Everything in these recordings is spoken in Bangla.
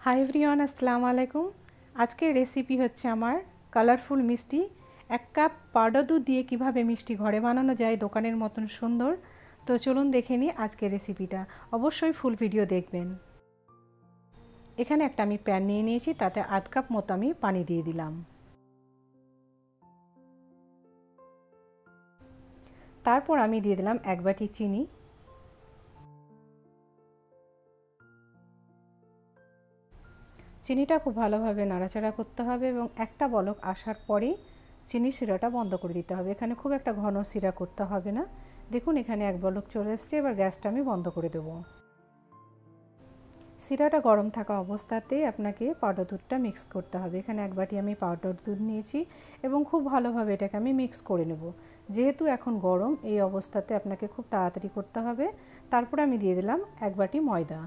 हाई एवरीवन अस्सलामु आलैकुम। आज के रेसिपी होच्छे आमार कालारफुल मिष्टि। एक कप पाउडार दूध दिए किभाबे मिष्टि घरे बानानो जाए दोकानेर मतन सुंदर। तो चलुन देखे निই आजकेर रेसिपिटा। अवश्यई फुल भिडियो देखबेन। एखाने एकटा आमी पैन निये निয়েছি, ताते आध कप मतो आमी पानी दिए दिलाम। तारपर आमी दिए दिलाम एक बाटी चीनी। চিনিটা খুব ভালোভাবে নাড়াচাড়া করতে হবে এবং একটা বলক আসার পরেই চিনি শিরাটা বন্ধ করে দিতে হবে। এখানে খুব একটা ঘন শিরা করতে হবে না। দেখুন এখানে এক বলক চলে এসেছে। এবার গ্যাসটা আমি বন্ধ করে দেব। শিরাটা গরম থাকা অবস্থাতেই আপনাকে পাউডার দুধটা মিক্স করতে হবে। এখানে এক বাটি আমি পাউডার দুধ নিয়েছি এবং খুব ভালোভাবে এটাকে আমি মিক্স করে নেব। যেহেতু এখন গরম, এই অবস্থাতে আপনাকে খুব তাড়াতাড়ি করতে হবে। তারপর আমি দিয়ে দিলাম এক বাটি ময়দা।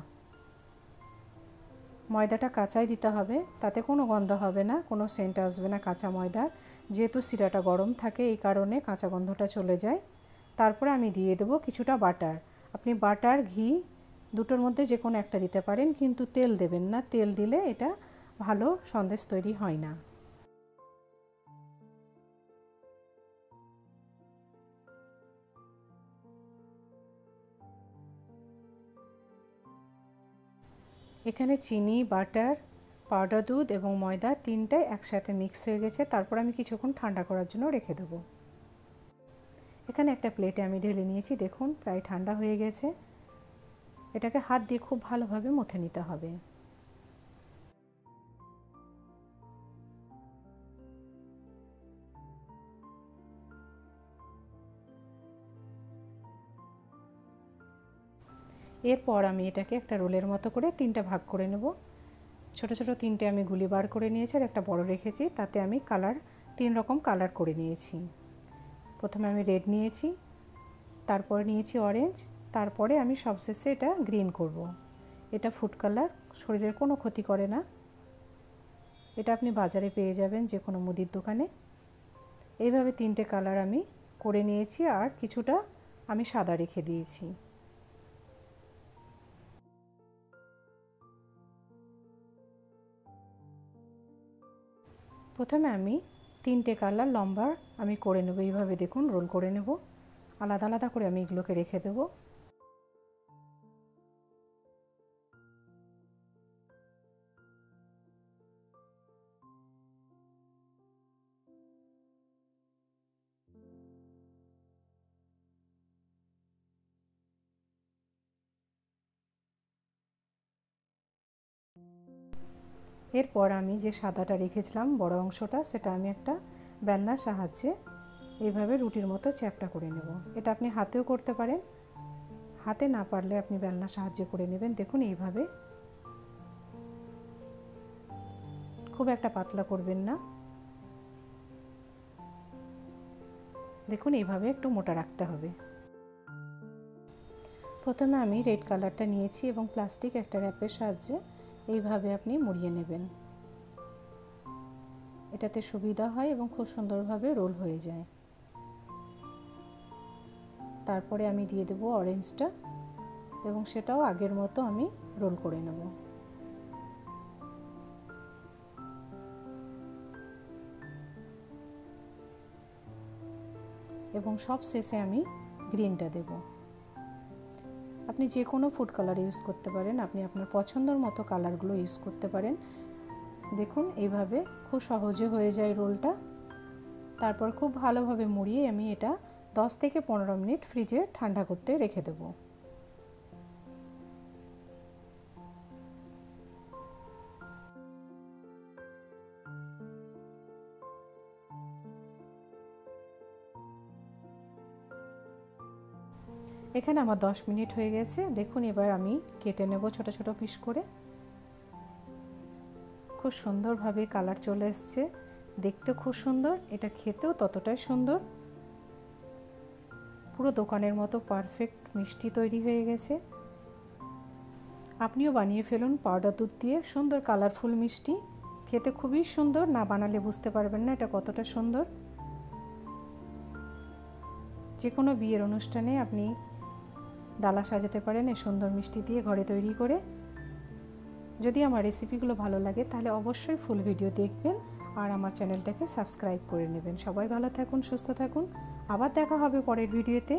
ময়দাটা কাঁচাই দিতে হবে, তাতে কোনো গন্ধ হবে না, কোনো সেন্ট আসবে না কাঁচা ময়দার। যেহেতু শিরাটা গরম থাকে এই কারণে কাঁচা গন্ধটা চলে যায়। তারপরে আমি দিয়ে দেব কিছুটা বাটার। আপনি বাটার ঘি দুটোর মধ্যে যে কোনো একটা দিতে পারেন, কিন্তু তেল দেবেন না। তেল দিলে এটা ভালো সন্দেশ তৈরি হয় না। এখানে চিনি, বাটার, পাউডার দুধ এবং ময়দা তিনটাই একসাথে মিক্স হয়ে গেছে। তারপর আমি কিছুক্ষণ ঠান্ডা করার জন্য রেখে দেব। এখানে একটা প্লেটে আমি ঢেলে নিয়েছি। দেখুন প্রায় ঠান্ডা হয়ে গেছে। এটাকে হাত দিয়ে খুব ভালোভাবে মথে নিতে হবে। এরপর আমি এটাকে একটা রোলের মতো করে তিনটা ভাগ করে নেব। ছোট ছোট তিনটে আমি গুলি বার করে নিয়েছি আর একটা বড় রেখেছি। তাতে আমি তিন রকম কালার করে নিয়েছি। প্রথমে আমি রেড নিয়েছি, তারপরে নিয়েছি অরেঞ্জ, তারপরে আমি সবশেষে এটা গ্রিন করব। এটা ফুড কালার, শরীরের কোনো ক্ষতি করে না। এটা আপনি বাজারে পেয়ে যাবেন যে কোনো মুদির দোকানে। এইভাবে তিনটে কালার আমি করে নিয়েছি আর কিছুটা আমি সাদা রেখে দিয়েছি। প্রথমে আমি তিনটে কালার লম্বা আমি করে নেব। এইভাবে দেখুন রোল করে নেব। আলাদা আলাদা করে আমি এগুলোকে রেখে দেব। এরপর আমি যে সাদাটা রেখেছিলাম বড় অংশটা, সেটা আমি একটা বেলনার সাহায্যে এইভাবে রুটির মতো চ্যাপটা করে নেব। এটা আপনি হাতেও করতে পারেন, হাতে না পারলে আপনি বেলনার সাহায্যে করে নেবেন। দেখুন এইভাবে, খুব একটা পাতলা করবেন না। দেখুন এইভাবে একটু মোটা রাখতে হবে। প্রথমে আমি রেড কালারটা নিয়েছি এবং প্লাস্টিক একটা র্যাপের সাহায্যে এইভাবে আপনি মুড়িয়ে নেবেন। এটাতে সুবিধা হয় এবং খুব সুন্দরভাবে রোল হয়ে যায়। তারপরে আমি দিয়ে দেব অরেঞ্জটা এবং সেটাও আগের মতো আমি রোল করে নেব। এবং সব শেষে আমি গ্রিনটা দেব। আপনি যে কোনো ফুড কালার ইউজ করতে পারেন, আপনি আপনার পছন্দের মতো কালারগুলো ইউজ করতে পারেন। দেখুন এইভাবে খুব সহজে হয়ে যায় রোলটা। তারপর খুব ভালোভাবে মুড়িয়ে আমি এটা 10 থেকে 15 মিনিট ফ্রিজে ঠান্ডা করতে রেখে দেব। এখানে আমার 10 মিনিট হয়ে গেছে। দেখুন এবার আমি কেটে নেব ছোট ছোট পিস করে। খুব সুন্দরভাবে কালার চলে এসছে, দেখতেও খুব সুন্দর, এটা খেতেও ততটাই সুন্দর। পুরো দোকানের মতো পারফেক্ট মিষ্টি তৈরি হয়ে গেছে। আপনিও বানিয়ে ফেলুন পাউডার দুধ দিয়ে সুন্দর কালারফুল মিষ্টি। খেতে খুবই সুন্দর, না বানালে বুঝতে পারবেন না এটা কতটা সুন্দর। যে কোনো বিয়ের অনুষ্ঠানে আপনি ডালা সাজাতে পারেন এই সুন্দর মিষ্টি দিয়ে ঘরে তৈরি করে। যদি আমার রেসিপিগুলো ভালো লাগে তাহলে অবশ্যই ফুল ভিডিও দেখবেন আর আমার চ্যানেলটাকে সাবস্ক্রাইব করে নেবেন। সবাই ভালো থাকুন, সুস্থ থাকুন, আবার দেখা হবে পরের ভিডিওতে।